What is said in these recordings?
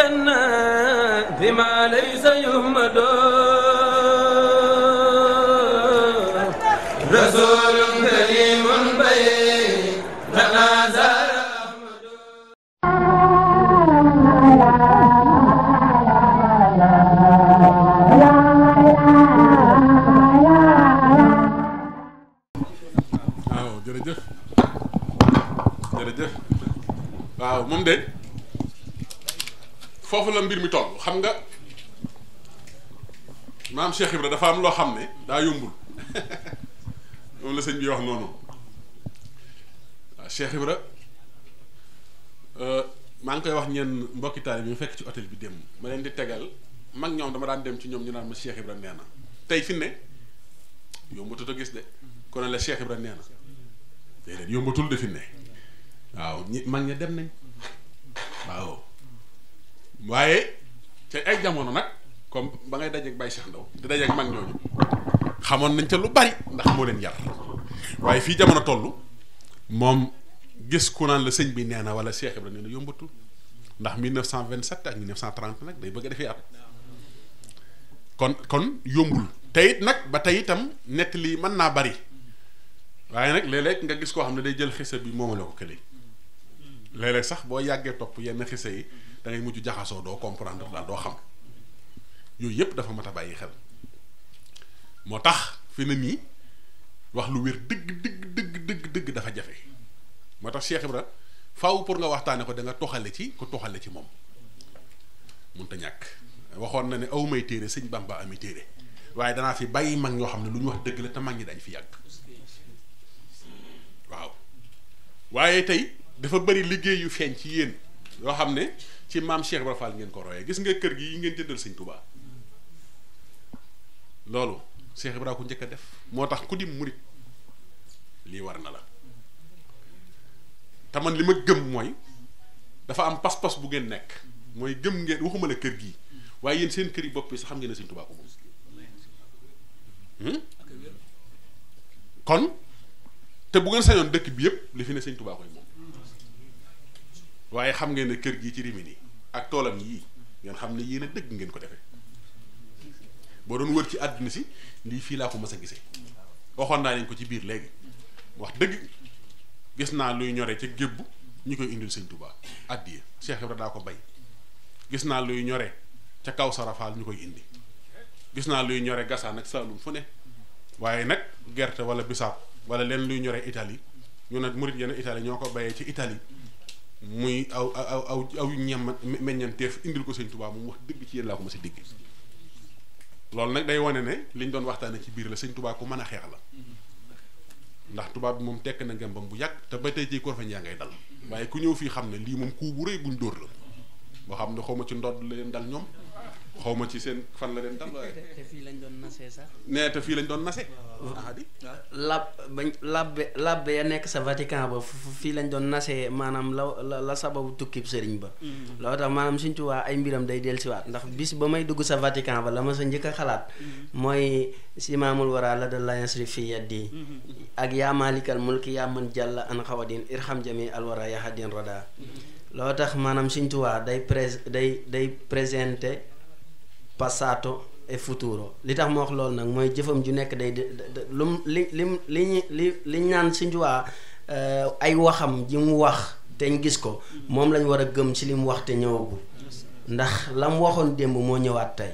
لنا بما ليس يهمد رسول كريم بين لنا زار waaw moom de foofu la mbir mi toll xam nga maam Cheikh Ibra dafa am loo xam ne daa yombul moom la sëñ bi wax noonu waaw Cheikh Ibra maa ngi koy wax ñenn mbokki taalibe bi mu fekk ci hôtel bi démb ma leen di tegal mag ñoom dama daan dem ci ñoom ñu naan ma Cheikh Ibra nee na tey fi ne yombatut a gis de kon la Cheikh Ibra nee na déedéet yombatul de fi ne waaw ñi mag ña dem nañ waaw waaye ca ay jamono nag comme ba ngay dajeeg Baye Cheikh Ndaw di dajeeg mag ñooñu xamoon nañ ca lu bari ndax moo leen yar waaye fii jamono toll moom gis ku naan la sëñ bi nee na wala Cheikh Ibra nee na yombatul ndax 1927 ak 1930 nag day bëgg a defee at kon yombul teyit nag ba tey itam nett lii mën naa bari waaye nag léeg-léeg nga gis koo xam ne day jël xisa bi moomale ko kële léeg-léeg sax boo yàggee topp yenn xisa yi da ngay mujj jaxasoo doo comprendre daal doo xam yooyu yëpp dafa mat a bàyyi xel moo tax fi na nii wax lu wér dëgg dafa jafe moo tax Cheikh Ibra faaw pour nga waxtaane ko da nga toxale ci ku toxale ci moom munta ñàkk waxoon na ne aw may téere sëñ Bamba ami téere waaye danaa fi bàyyi mag ñoo xam ne lu ñu wax dëgg la te mag ñi dañ fi yàgg waaw waaye tey dafa bari liggéey yu feeñ ci yéen yoo xam ne ci maam Cheikh Ibra Fall ngeen ko royee gis nga kër gi yi ngeen jëndal sëñ Touba loolu Cheikh Ibra ko njëkk a def moo tax ku di murit lii war na la te man li ma gëm mooy dafa am pas-pas bu ngeen nekk mooy gëm ngeen waxuma la kër gi waaye yéen seen kër yi bopp yi sax xam ngeen ne sëñ Touba ko moom kon te bu ngeen sañoon dëkk bi yëpp li fi ne sëñ Touba koy moom waaye xam ngeen ne kër gii ci Rimini ak toolam yii ngeen xam ne yéen a dëgg ngeen ko defee boo doon wër ci àdduna si lii fii laa ko mas a gisee waxoon naa leen ko ci biir léegi wax dëgg gis naa luy ñore ca gébb ñu koy indil sëñ Touba addiya Cheikh Ibra daa ko bay gis naa luy ñore ca kaw Sarafaal ñu koy indi gis naa luy ñore Gasaan ak Saalum fu ne waaye nag gerte wala bisaab wala leen luy ñore Italie ñu nag murit yenn Italie ñoo ko bayee ci Italie muy aw ñem meññanteef indil ko sëñ Touba moom wax dëgg ci yéen laa ko ma si digg loolu nag day wane ne liñ doon waxtaane ci biir la sëñ Touba ku mën a xeex la ndax tubaab bi moom tekk na ngembam bu yàgg te ba tey jii ko fa yaa ngay dal waaye ku ñëw fii xam ne lii moom kuu bu rëy buñ dóor la boo xam ne xaw ma ci ndodd la leen dal ñoom xaw ma ci seen fan la leen dal waaye te fii lañ doon nasee sax. nee te fii lañ doon nase. labbe ya nekk sa Vatican ba fii lañ doon nasee maanaam la sababu tukkib sëriñ ba. loolu tax maanaam Sëriñ Tuubaa ay mbiram day dellusiwaat ndax bis ba may dugg sa Vatican ba la ma sa njëkk a xalaat. mooy simaamul wara la da layansri fi yaddi ak yaa maalikal mulki yaa man jàlla an xawadin irham jami alwara yahadin rada loolu tax maanaam Sëriñ Tuubaa day présenté passato et futuro li tax ma wax loolu nag mooy jëfam ju nekk day lum li ñaan Sëriñ Tuubaa ay waxam ji mu wax te ñu gis ko moom lañ war a gëm ci li mu wax te ñëwagul ndax la mu waxoon démb moo ñëwaat tey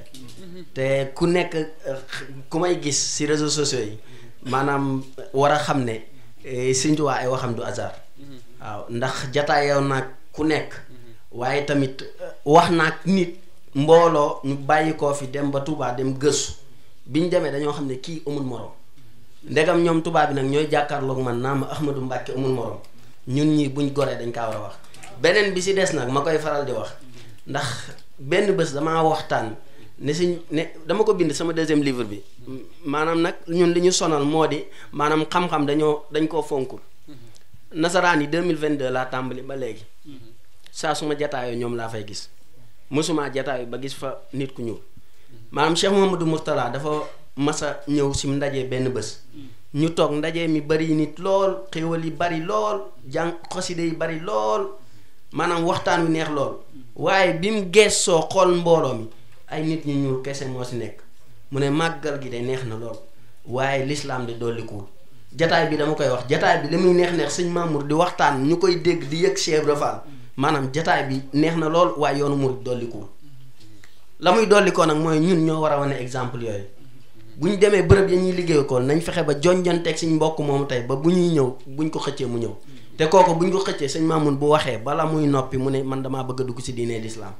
te ku nekk ku may gis ci réseaux sociaux yi maanaam war a xam ne Sëriñ Tuubaa ay waxam du hasard waaw ndax jataayoo naag ku nekk waaye tamit wax naag nit mbooloo ñu bàyyi koo fi dem ba Touba dem gëstu biñ demee dañoo xam ne kii amul morom ndegam ñoom Touba bi nag ñooy jàkkaarloog man naa ma Ahmadou Mbacke amul morom ñun ñi buñ goree dañ kaa war a wax beneen bi ci des nag ma koy faral di wax ndax benn bés damaa waxtaan ne si ne dama ko bind sama deuxième livre bi maanaam nag ñun li ñu sonal moo di maanaam xam-xam dañ koo fonkul nasaraan yi 2022 laa tàmbali ba léegi saa su ma jataayoo ñoom laa fay gis mosuma jataayoo ba gis fa nit ku ñuul maanaam Cheikh Mouhamadou Mourtala dafa masa ñëw si ndaje benn bés ñu toog ndaje mi bari nit lool xéwal yi bari lool jàng xaside yi bari lool maanaam waxtaan wi neex lool waaye bi mu geesoo xool mbooloo mi ay nit ñu ñuul kese moo si nekk mu ne màggal gi de neex na lool waaye lislaam de dollikuwul jataay bi dama koy wax jataay bi li muy neex sëñ Mamour di waxtaan ñu koy dégg di yëg Cheikh Ibra Fall maanaam jataay bi neex na lool waaye yoonu murid dollikuwul la muy dollikoo nag mooy ñun ñoo war a wane exemple yooyu bu ñu demee bërëb ya ñuy liggéey ko nañ fexe ba jonjanteeg suñ mbokk moomu tey ba bu ñuy ñëw buñ ko xëccee mu ñëw te kooku buñ ko xëccee sëñ Mamoun bu waxee bala muy noppi mu ne man damaa bëgg a dugg si diine l'islam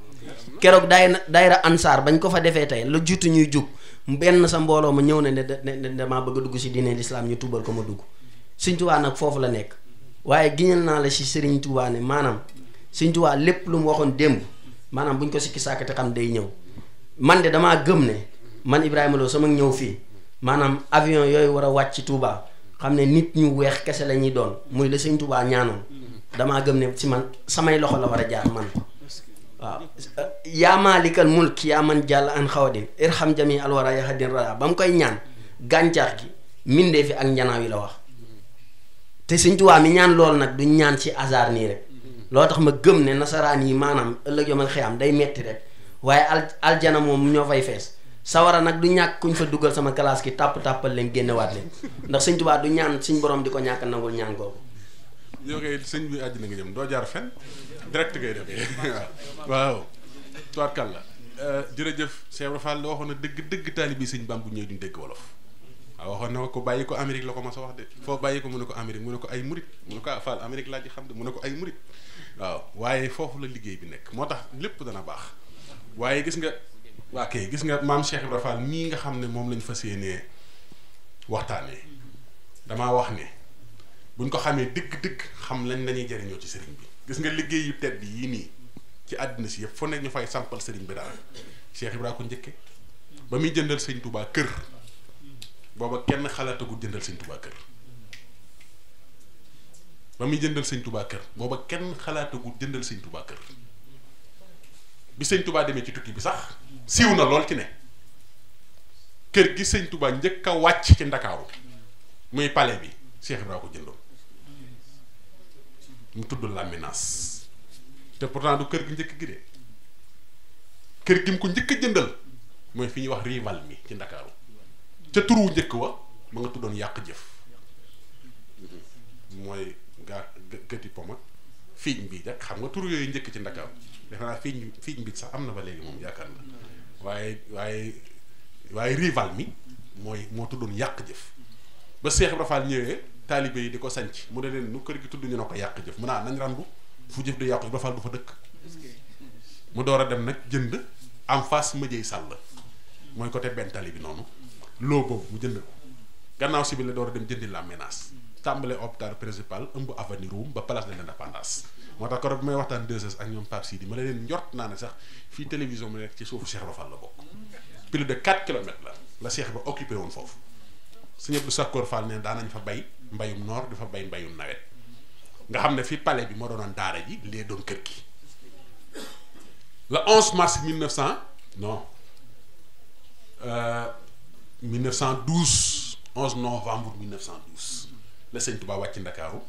keroog daayira ansaar bañ ko fa defee tey la juutu ñuy jug benn sa mbooloo ma ñëw ne damaa bëgg a dugg si diine l'islam ñu tubal ko ma dugg Sëñ Tuubaa nag foofu la nekk waaye giñal naa la si Sëriñ Tuubaa ne maanaam Sëñ Tuubaa lépp lu mu waxoon démb maanaam buñ ko sikki sàkk te xam day ñëw man de damaa gëm ne man Ibrahima Lo sama ñëw fii maanaam avion yooyu war a wàcc ci Touba xam ne nit ñu weex kese la ñuy doon muy la Sëñ Touba ñaanoon damaa gëm ne ci man samay loxo la war a jaar man waaw yaa maalikal mulk yaa man jàll an xawadin irham jami alwara yahadin rada ba mu koy ñaan gàncax gi mindee fi ak njanaaw yi la wax te Sëñ Touba mi ñaan loolu nag du ñaan ci hasard nii rek loo tax ma gëm ne nasaraan yi maanaam ëllëg yomal xiyam day metti rek waaye aljana moom ñoo fay fees sawara nag du ñàkk kuñ fa dugal sama classe gi tàppal leen génnewaat leen ndax Sëñ Tuubaa du ñaan suñ borom di ko ñàkk nangul ñaan googu. yow kay sëñ bi àjjana nga jëm doo jaar fen direct ngay defee waaw tubaarkàlla jërëjëf Cheikh Ibra Fall waxoon na dëgg taalibi sëñ Bamba bu ñëw duñ dégg wolof waaw waxoon na ko bàyyi ko Amérique la ko mas a wax de foo bàyyi ko mu ne ko Amérique mu ne ko ay murit mu ne ko Fall Amérique laa ji xam de mu ne ko ay murit waaw waaye foofu la liggéey bi nekk moo tax lépp dana baax waaye gis nga waa kay gis nga maam Cheikh Ibra Fall mii nga xam ne moom lañ fas yéenee waxtaanee damaa wax ne buñ ko xamee dëgg-dëgg xam lañ lañuy jariñoo ci sëriñ bi gis nga liggéey yu tedd yii nii ci àddina si yëpp fu nekk ñu fay sampal sëriñ bi daal Cheikh Ibra ko njëkke ba muy jëndal sëñ Touba kër booba kenn xalaatagul jëndal sëñ Touba kër ba muy jëndal sëñ Touba kër booba kenn xalaatagul jëndal sëñ Touba kër bi sëñ Touba demee ci tukki bi sax siiw na lool ci ne kër gi sëñ Touba njëkk a wàcc ci Ndakaaru muy palais bi Cheikh Ibra ko jëndoon mu tudd Lambinaas te pourtant du kër gi njëkk gi de kër gi mu ko njëkk a jëndal mooy fi ñuy wax rival mi ci Ndakaaru ca turu njëkk wa ma nga tuddoon yàq jëf mooy gaa gëti poma fiiñ bi rek xam nga turu yooyu njëkk ci Ndakaaru defe naa fiiñ bi sax am na ba léegi moom yaakaar na waaye rival mi moo tuddoon yàq jëf ba Cheikh Ibra Fall ñëwee taalibe yi di ko sanc mu ne leen nu kër gi tudd ñu ne ko yàq jëf mu naa nañ randu fu jëf di yàqu Ibra Fall du fa dëkk mu door a dem nag jënd en face Mëjëy Sàll mooy côté benn tali bi noonu loo boobu mu jënd ko gannaaw si bi la door a dem jëndi la menace tàmbale hôpital principal ëmb avenue Roume ba place de l'Indépendance moo tax koro bi may waxtaan 2S ak ñoom Pape Sidi ma la leen njort naa ne sax fii télévision mu nekk ci suufu Cheikh Ibra Fall la bokk plus de 4 kilomètres la Cheikh ba occupé woon foofu Sëñ Abdou Sakkoor Fall ne daanañ fa bay mbayum noor di fa bay mbayum nawet nga xam ne fi palais bi moo doonoon daara ji lee doon kër gi le 11 mars 1912 11 novembre 1912 la Sëñ Touba wàcc Ndakaaru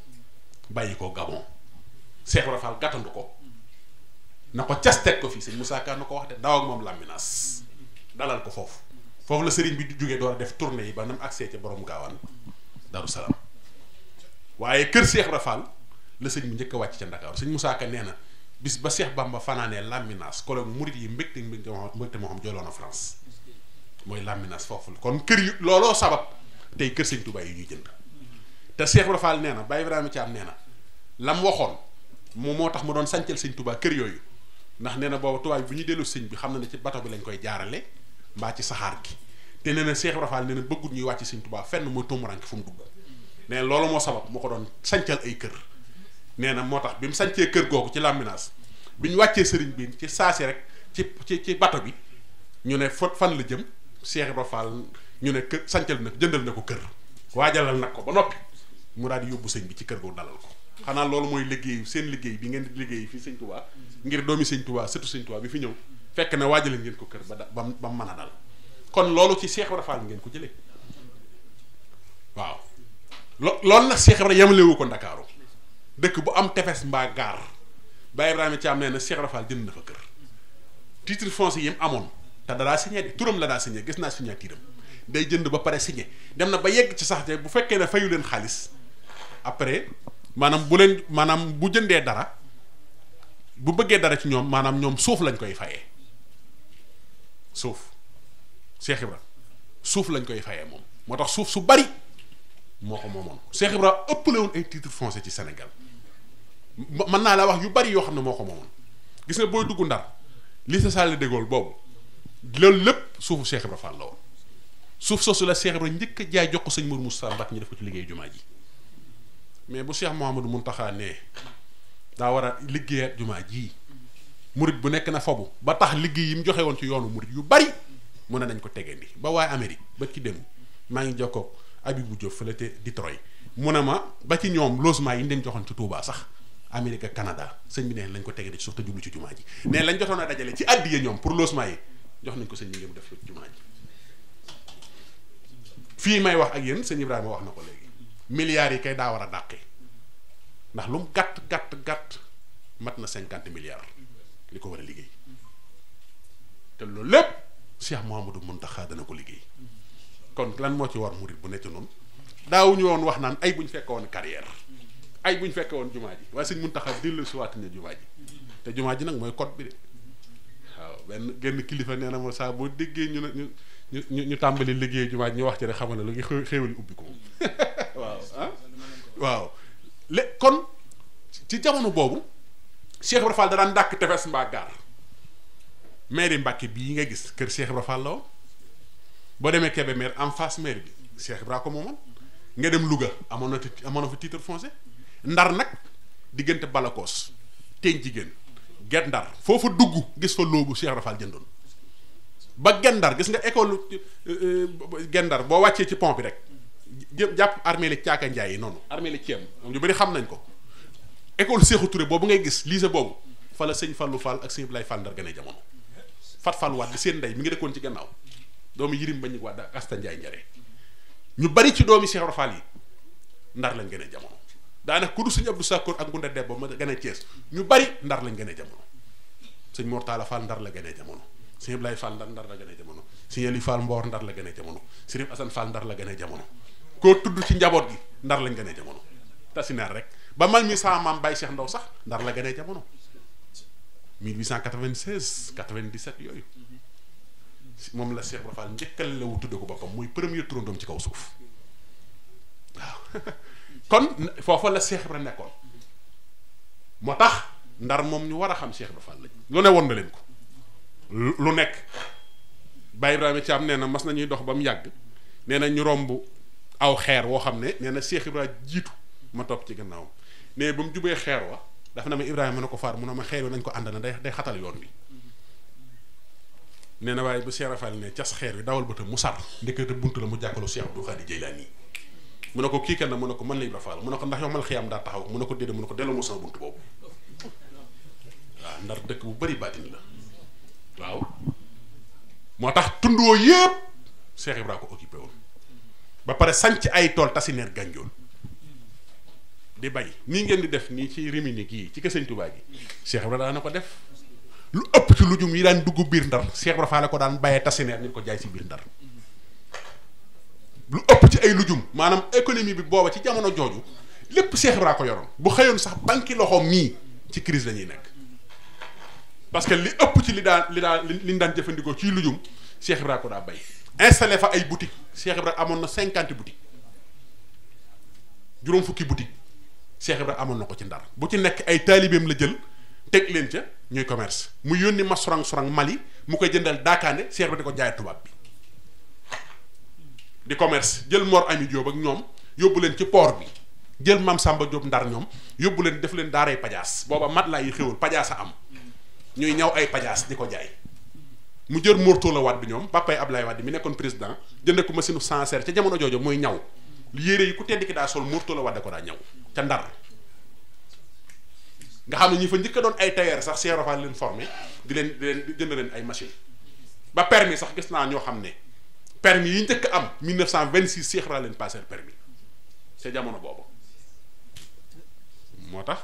bàyyi ko Gabon Cheikh Ibra Fall gàttandu ko na ko cas teg ko fii sëñ Moussa Ka na ko wax de daw ak moom Lambinaas dalal ko foofu la sëriñ bi di jógee door a def tournée yi ba nam accès ca borom gaawaan Daaru Salaam waaye kër Cheikh Ibra Fall la sëñ bi njëkk a wàcc ca Ndakaaru sëñ Moussa Ka nee na bis ba Cheikh Bamba fanaanee Lambinaas kolo murit yi mbégte moo xam joloon a France mooy Lambinaas foofu la kon kër yu looloo sabab tey kër sëñ Touba yi ñuy jënd te Cheikh Ibra Fall nee na Baye Ibrahima Thiam nee na lam waxoon moom moo tax mu doon sancal sëñ Touba kër yooyu ndax nee na booba tubaab bi bu ñu dellu sëñ bi xam na ne ci bato bi lañ koy jaarale mbaa ci saxaar gi te nee na Cheikh Ibra Fall nee na bëggul ñuy wàcc sëñ Touba fenn mooy tóomuranke fu mu dugg nee na loolu moo sabab moo ko doon sancal ay kër nee na moo tax bi mu sancee kër googu ci Lambinaas bi ñu wàccee sëriñ bi ci saasi rek ci bato bi ñu ne fan la jëm Cheikh Ibra Fall ñu ne kër sancal na jëndal na ko kër waajalal nag ko ba noppi mu daal di yóbbu sëñ bi ci kër googu dalal ko xanaa loolu mooy liggéeyu seen liggéey bi ngeen di liggéey fii sëñ Touba ngir doomi sëñ Touba surtout sëñ Touba bi fi ñëw fekk na waajale ngeen ko kër ba mu mën a dal kon loolu ci Cheikh Ibra Fall ngeen ko jëlee waaw loolu nag Cheikh Ibra yemalewu ko Ndakaaru dëkk bu am tefes mbaa gaar Baye Ibrahima Thiam nee na Cheikh Ibra Fall jënd na fa kër titre foncier yi mu amoon te da daa signé di turam la daa signé gis naa signature am day jënd ba pare signé dem na ba yegg ci sax te bu fekkee ne fayu leen xaalis après maanaam bu jëndee dara bu bëggee dara ci ñoom maanaam ñoom suuf lañ koy fayee suuf Cheikh Ibra suuf lañ koy fayee moom moo tax suuf su bari moo ko moomoon Cheikh Ibra ëppale woon ay titre foncier ci Sénégal mën naa la wax yu bari yoo xam ne moo ko moomoon gis nga booy dugg Ndar lycée Charles de Gaulle boobu loolu lépp suufu Cheikh Ibra Fall la woon suuf soosu la Cheikh Ibra njëkk a jaay jox ko sëñ Mour Moussa Mbacke ñu def ko ci liggéey jumaa ji mais bu Cheikh Mouhamadou Mountakha nee daa war a liggéeyaat jumaa ji murit bu nekk na fobu ba tax liggéey yi mu joxe woon ci yoonu murit yu bari mu ne nañ ko tegandi ba waaye Amérique ba ci dem maa ngi jokkoo Abibou Diop fële te Detroit mu ne ma ba ci ñoom logement yi ñu leen joxoon ci Touba sax Amérique ak Canada sëñ bi ne lañ ko tegandi ci suuf te jublu ci jumaa ji ne lañ jotoon a dajale ci àddiya ñoom pour logement yi jox nañ ko sëñ bi ngeen def ci jumaa ji fii may wax ak yéen sëñ Ibrahima wax na ko léegi milliards yi kay daa war a dàqe ndax lu mu gàtt mat na 50 milliards li ko war a liggéey te loolu lépp Cheikh Mouhamadou Mountakha dana ko liggéey kon lan moo ci war murit bu nekk noonu daawuñu woon wax naan ay bu ñu fekke woon carrière ay bu ñu fekke woon jumaa ji waaye sëñ Mountakha dellu si waat na jumaa ji te jumaa ji nag mooy code bi de waaw benn genn kilifa nee na ma saa boo déggee ñu tàmbali liggéey jumaa ji ñu wax ci rek xamal ne lu ngi xéewali ubbi ko waaw waaw kon ci jamono boobu Cheikh Ibra Fall da daan dàkk tefes mbaa gaar mairie Mbàkke bii nga gis kër Cheikh Ibra Fall la woon boo demee Kébémer en face mairie bi Cheikh Ibra ko moomoon nga dem Louga amoon na fi titre foncier Ndar nag diggante Balakoos teeñ jigéen Guet Ndar foofu dugg gis fa loobu Cheikh Ibra Fall jëndoon ba Guet Ndar gis nga école Guet Ndar boo wàccee ci pont bi rek jàpp armée li Caaka Njaay yi noonu armée li Thiam ñu bari xam nañ ko école Sékou Touré boobu ngay gis lycée boobu fa la sëñ Fallou Fall ak sëñ Blay Fall Ndar gane jamono Fat Fall Wade seen ndey mi ngi dëkkoon ci gannaaw doomu Yirim Bañ Wade ak Asta Njaay Njare ñu bari ci doomi Cheikh Ibra Fall yi Ndar lañ gane jamono daanaka ku du sëñ Abdou Sakkoor ak Ngunda Debbo ma gane Thiès ñu bari Ndar lañ gane jamono sëñ Mortala Fall Ndar la gane jamono sëñ Blay Fall Ndar la gane jamono sëñ Ali Fall Mboor Ndar la gane jamono Sëriñ Assane Fall Ndar la gane jamono koo tudd ci njaboot gi Ndar lañ gane jamono tasinaar rek ba man mi sama maam Baye Cheikh Ndaw sax Ndar la gane jamono 1896 97 yooyu moom la Cheikh Ibra Fall njëkkal la wu tudde ko boppam muy premier turandoom ci kaw suuf waaw kon foofa la Cheikh Ibra nekkoon moo tax Ndar moom ñu war a xam Cheikh Ibra Fall lañ lu ne woon na leen ko lu nekk Baye Ibrahima Thiam nee na mas nañuy dox ba mu yàgg nee na ñu romb aw xeer woo xam ne nee na Cheikh Ibra jiitu ma topp ci gannaawam nee ba mu jubee xeer wa dafa na ma Ibrahima mën na ko faar mu ne ma xeer wi nañ ko ànd na day xatal yoon wi nee na waaye bu Cheikh Ibra Fall ne cas xeer wi dawal bëtam mu sar ndekete buntu la mu jàkkaloo Cheikh Abdou Khadre Jeylaani mu ne ko kii kenn mu ne ko man la Ibra Fall mu ne ko ndax yow mal xiyaam daa taxaw mu ne ko déedéet mu ne ko delloo mu sama buntu boobu waaw Ndar dëkk bu bari baatin la waaw moo tax tundoo yépp Cheikh Ibra ko occupé woon ba pare sanc ay tool tasineer gànjool di bay nii ngeen di def nii ci Rimini gii ci kër Sëñ Tuubaa gi Cheikh Ibra daan na ko def lu ëpp ci lujum yi daan dugg biir Ndar Cheikh Ibra Fall ko daan bayee tasineer ñu ko jaay ci biir Ndar lu ëpp ci ay lujum maanaam économie bi booba ci jamono jooju lépp Cheikh Ibra ko yoroon bu xëyoon sax banki loxoom nii ci crise la ñuy nekk parce que li ëpp ci li ñu daan jëfandikoo ci lujum Cheikh Ibra ko daa bay installé fa ay boutique Cheikh Ibra amoon na 50 boutique juróom fukki boutique Cheikh Ibra amoon na ko ci Ndar bu ci nekk ay taalibeem la jël teg leen ca ñuy commerce mu yónni ma sorang Mali mu koy jëndal daakaande Cheikh Ibra di ko jaay tubaab bi di commerce jël Mor Ami Diop ak ñoom yóbbu leen ci port bi jël Mam Samba Diop Ndar ñoom yóbbu leen def leen daaray pajaas booba mat laa yi xéwal pajaas a am ñuy ñaw ay pajaas di ko jaay mu jël Mortala Wade ñoom papay Ablaye Wade mi nekkoon président jënd ko machine Sancerre ca jamono jooju mooy ñaw yére yi ku tedd ki daa sol Mortala Wade ko daa ñaw ca Ndar nga xam ne ñi fa njëkk a doon ay tailleur sax Cheikh Ibra Fall leen formé di leen jënd leen ay machine ba permis sax gis naa ñoo xam ne permis yi njëkk am 1926 Cheikh Ibra leen passé permis ca jamono boobu moo tax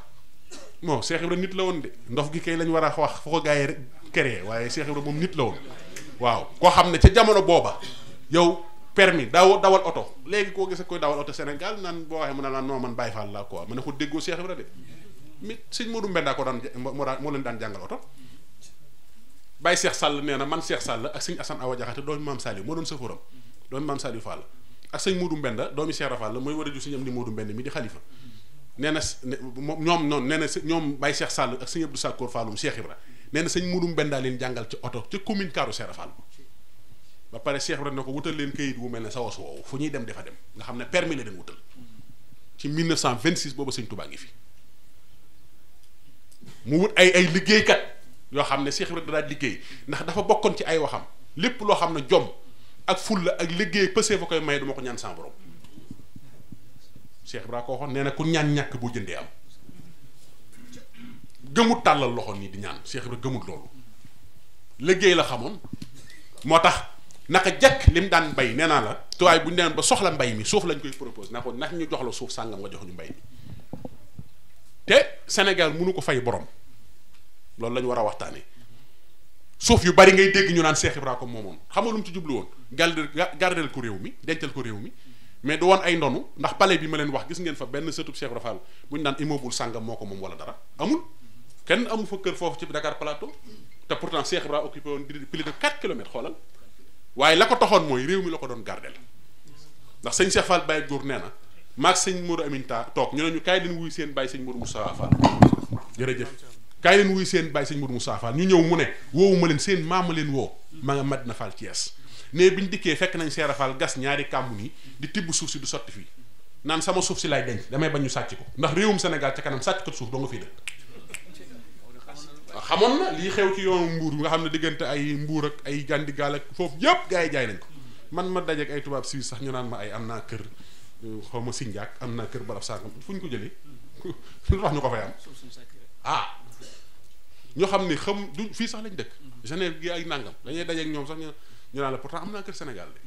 bon Cheikh Ibra nit la woon de ndof gi kay lañ war a wax foo ko gaa yi rek créé waaye Cheikh Ibra moom nit la woon waaw koo xam ne ca jamono booba yow permis dawal oto léegi koo gis koy dawal oto Sénégal naan boo waxee mu ne naan non man Baye Fall laa quoi ma ne ko déggoo Cheikh Ibra de mi sëñ Modou Mbenda ko daan moo leen daan jàngal oto Baye Cheikh Sall nee na man Cheikh Sall ak sëñ Assane Awa Diakhaté doomi maam Saliou moo doon sëfóoram doomi maam Saliou Fall ak sëñ Modou Mbenda doomi Cheikh Rafal la mooy war a ju sëñ am di Modou Mbenda mi di xalifa nee na ñoom noonu nee na ñoom Baye Cheikh Sall ak sëñ Abdou Sakkoor Fallum Cheikh Ibra nee na sëñ Modou Mbenda leen jàngal ci oto ca commune Kaaru Cheikh Rafal ba pare Cheikh Ibra ne ko wutal leen kayit wu mel ne sa was woowu fu ñuy dem dafa dem nga xam ne permis la leen wutal ci 1926 boobu sëñ Touba ngi fi mu wut ay liggéeykat yoo xam ne Cheikh Ibra da daal liggéey ndax dafa bokkoon ci ay waxam lépp loo xam ne jom ak fulla ak liggéey pësee fa koy may duma ko ñaan sa borom Cheikh Ibra ko waxoon nee na ku ñaan ñàkk boo jëndee am gëmut tàllal loxo nii di ñaan Cheikh Ibra gëmut loolu liggéey la xamoon moo tax naka jekk lim daan bay nee naa la tuwaay bu ñu demee ba soxla mbay mi suuf lañ koy propose na ko ndax ñu jox la suuf sàngam nga jox ñu mbay mi te Sénégal mënu ko fay borom loolu la ñu war a waxtaanee suuf yu bari ngay dégg ñu naan Cheikh Ibra ko moomoon xam nga lu mu ci jublu woon gardel ko réew mi dencal ko réew mi mais du woon ay ndonu ndax palais bi ma leen wax gis ngeen fa benn sëtub Cheikh Ibra Fall bu ñu naan immeuble sàngam moo ko moom wala dara amul kenn amu fa kër foofu ci Dakar Plateau te pourtant Cheikh Ibra occupé woon plus de 4 kilomètres xoolal waaye la ko taxoon mooy réew mi la ko doon gardel ndax sëñ Cheikh Fall Baye Góor nee na maag sëñ Modou Aminta toog ñu ne ñu kaay leen wuy seen Baye sëñ Modou Moussa Fall jërëjëf kaay leen wuy seen Baye sëñ Modou Moussa Fall ñu ñëw mu ne woowu ma leen seen maama leen woo ma nga Madina Fall Thiès ne biñ dikkee fekk nañ Cheikh Fall gas ñaari kàmmu nii di tibb suuf si du sotti fii naan sama suuf si lay denc damay bañ ñu sàcc ko ndax réewum Sénégal ca kanam sàcc ko suuf doo nga fii dëkk xamoon na lii xew ci yoonu mbuur nga xam ne diggante ay mbuur ak ay Gandigaal ak foofu yëpp gars yi jaay nañ ko man ma dajeek ay tubaab Suisse sax ñu naan ma ay am naa kër xaw ma Sindiak am naa kër barab sangam fu ñu ko jëlee lu tax ñu ko fay am ah ñoo xam ne xam du fii sax lañ dëkk Genève gi ay nangam dañuy dajeek ñoom sax ñu naan la pourtant am naa kër Sénégal de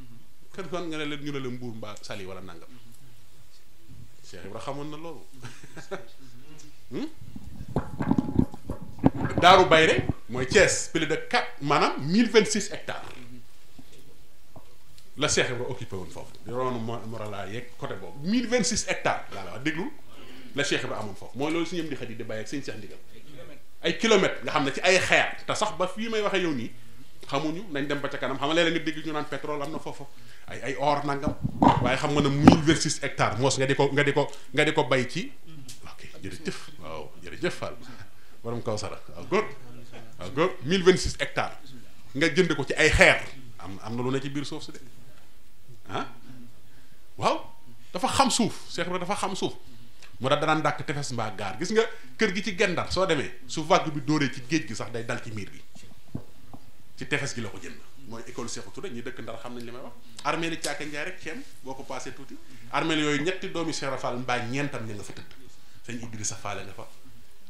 kër fan nga ne leen ñu ne la mbuur mbaa Saly wala nangam Cheikh Ibra xamoon na loolu Daaru Bayre mooy Thiès plus de 4 maanaam 1026 hectares la Cheikh Ibra occupé woon foofu roonu Morala yeeg côté boobu 1026 hectares laa la wax déglul la Cheikh Ibra amoon foofu mooy loolu si ñëm di xat yi di bàyyi ak sëñ Cheikh Ndigal ay kilomètres nga xam ne ci ay xeer te sax ba fii may waxee yow nii xamuñu nañ dem ba ca kanam xam nga léeg-léeg nga dégg ñu naan pétrole am na foofu ay or nangam waaye xam nga ne 1026 hectares moos nga di ko bay ci ok jërëjëf waaw jërëjëf Fall borom Kawsara waaw góor 1026 hectares nga jënd ko ci ay xeer am na lu ne ci biir suuf si de ah waaw dafa xam suuf Cheikh Ibra dafa xam suuf mu tax danaan dàkk tefes mbaa gaar gis nga kër gi ci Gendar soo demee su vague bi dóoree ci géej gi sax day dal ci miir bi ci tefes gi la ko jënd mooy école Cheikh Touré ñi dëkk Ndar xam nañ li may wax armée li Caaka Njaay rek ceem boo ko passé tuuti armée yooyu ñetti doomi Cheikh Rafal mbaa ñeentam ña nga fa tëdd sëñ Idrissa Faale nga fa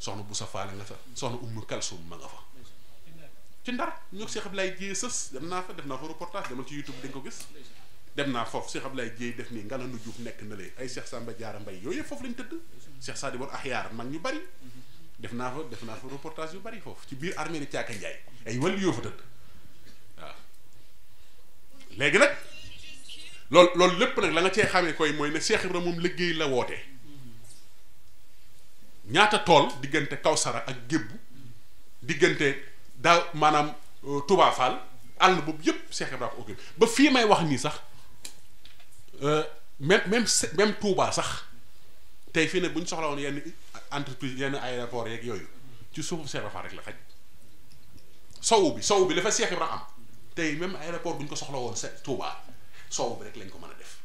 soxna Boussa Faale nga fa soxna Umm Kalsum ma nga fa ci Ndar ñoo Cheikh Ablaye Dieye sës dem naa fa reportage demal ci YouTube dañ ko gis dem naa foofu Cheikh Ablaye Dieye def nii Ngalandu Diouf nekk na lee ay Cheikh Samba Diarra Mbaye yooyu yëpp foofu lañ tëdd Cheikh Sadi Bor Axyaar mag ñu bari def naa fa reportage yu bari foofu ci biir armée ni Caaka Njaay ay wàllu yoo fa tëdd waaw léegi nag loolu lépp nag la nga cee xamee koy mooy ne Cheikh Ibra moom liggéey la woote ñaata tool diggante Kawsara ak Gébbu diggante daaw maanaam Touba Fall àll boobu yëpp Cheikh Ibra ko occupé ba fii may wax nii sax même Touba sax tey fii ne bu ñu soxla woon yenn entreprise yenn aéroport yeeg yooyu ci suufu Cheikh Ibra rek la xaj sowu bi la fa Cheikh Ibra am tey même aéroport bu ñu ko soxla woon Touba sowu bi rek lañ ko mën a def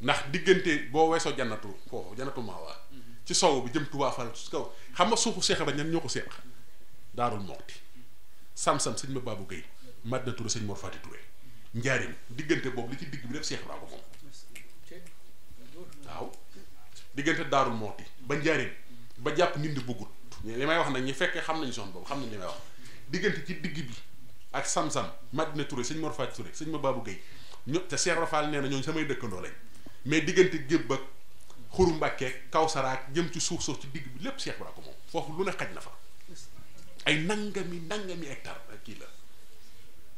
ndax diggante boo weesoo jannatu foofu jannatu Mawa ci sowu bi jëm Touba Fall ci kaw xam nga suufu Cheikh Ibra ñan ñoo ko seeq Daarul Moxti Sam-Sam sëñ ma Babou Gueye Madina Touré sëñ Mor Fati Touré Njaarim diggante boobu li ci digg bi def Cheikh Ibra ko moom waaw diggante Daarul Moxti ba Njaarim ba jàpp nit ñi bëggut li may wax nag ñi fekkee xam nañu zone boobu xam nañ li may wax diggante ci digg bi ak Sam-Sam Madina Touré sëñ Mor Fati Touré sëñ ma Babou Gueye te Cheikh Ibra Fall nee na ñooñu samay dëkkandoo lañ mais diggante gébb ak xuru Mbàkke Kawsaraak jëm ci suuf ci digg bi lépp Cheikh Ibra ko moom foofu lu ne xaj na fa ay nangami hectare kii la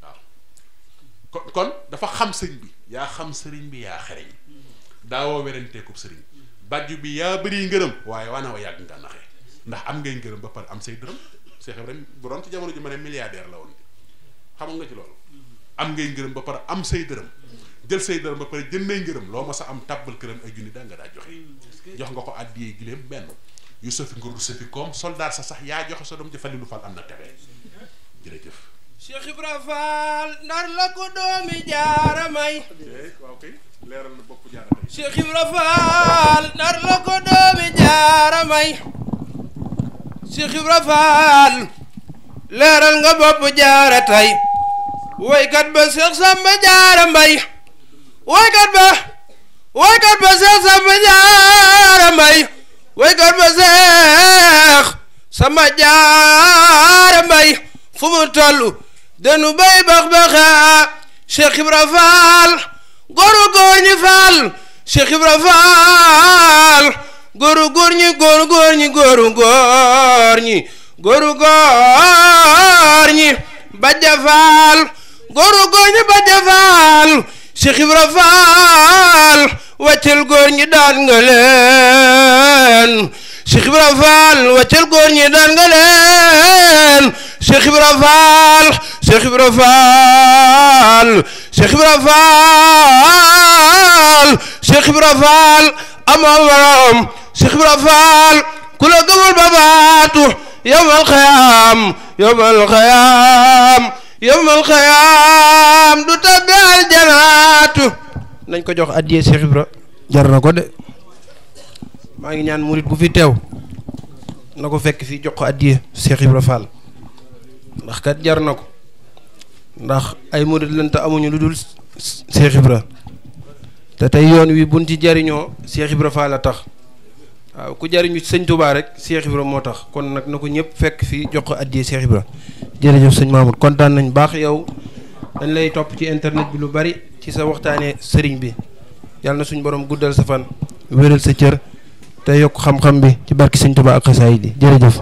waaw kon dafa xam sëñ bi yaa xam sëriñ bi yaa xereñ daawoo werenteekub sëriñ bàjju bi yaa bëri ngërëm waaye waana wa yàgg nga naxee ndax am ngay ngërëm ba pare am say dërëm Cheikh Ibrahima bu doon ci jamono ji ma ne milliardaire la woon xam nga ci loolu am ngay ngërëm ba pare am say dërëm jël say dërëm ba pare jëndee ngërëm loo ma sa am tàbbal këram ay junni daa nga daa joxe jox nga ko àddiyee giléem benn yu sofi ngor du sofi koom soldat sa sax yaa joxe sa doom ci Falilu Fall am na texe jërëjëf Cheikh Ibra Fall ndar la ko doomi jaara may waaw kay leeral na bopp jaara tey Cheikh Ibra Fall ndar la ko doomi jaara may Cheikh Ibra Fall leeral nga bopp jaara tey woykat ba Cheikh Samba Jaara Mbay woykat ba Cheikh Samba Jaara Mbay woykat ba Cheikh Samba Jaara Mbay fu mu tollu denu bay bax baxa Cheikh Ibra Fall góoru góor ñi Fall Cheikh Ibra Fall góoru góor ñi góoru góor ñi góoru góor ñi góoru góor ñi Bajja Fall góoru góor ñi Bajja Fall Cheikh Ibra Fall wàccel góor ñi daan nga leen Cheikh Ibra Fall wàccel góor ñi daan nga leen Cheikh Ibra Fall Cheikh Ibra Fall Cheikh Ibra Fall Cheikh Ibra Fall amoo borom Cheikh Ibra Fall ku la gëmul ba baatu yawmal xiyaam yawmal xiyaam yawmal xiyaam du tabbi aljanaatu nañ ko jox addiye Cheikh Ibra jar na ko de maa ngi ñaan murit bu fi teew na ko fekk fii jox ko addiye Cheikh Ibra Fall ndax kat jar na ko ndax ay murit lañ te amuñu lu dul Cheikh Ibra te tey yoon wi buñ ci jariñoo Cheikh Ibra Fall a tax waaw ku jariñu sëñ Touba rek Cheikh Ibra moo tax kon nag na ko ñëpp fekk fii jox ko addiyee Cheikh Ibra jërëjëf sëñ Mamoud kontaan nañ baax yow dañ lay topp ci internet bi lu bari ci sa waxtaanee sëriñ bi yàlla na suñ borom guddal sa fan wéral sa cër te yokk xam-xam bi ci barki sëñ Touba ak xasaayid yi jërëjëf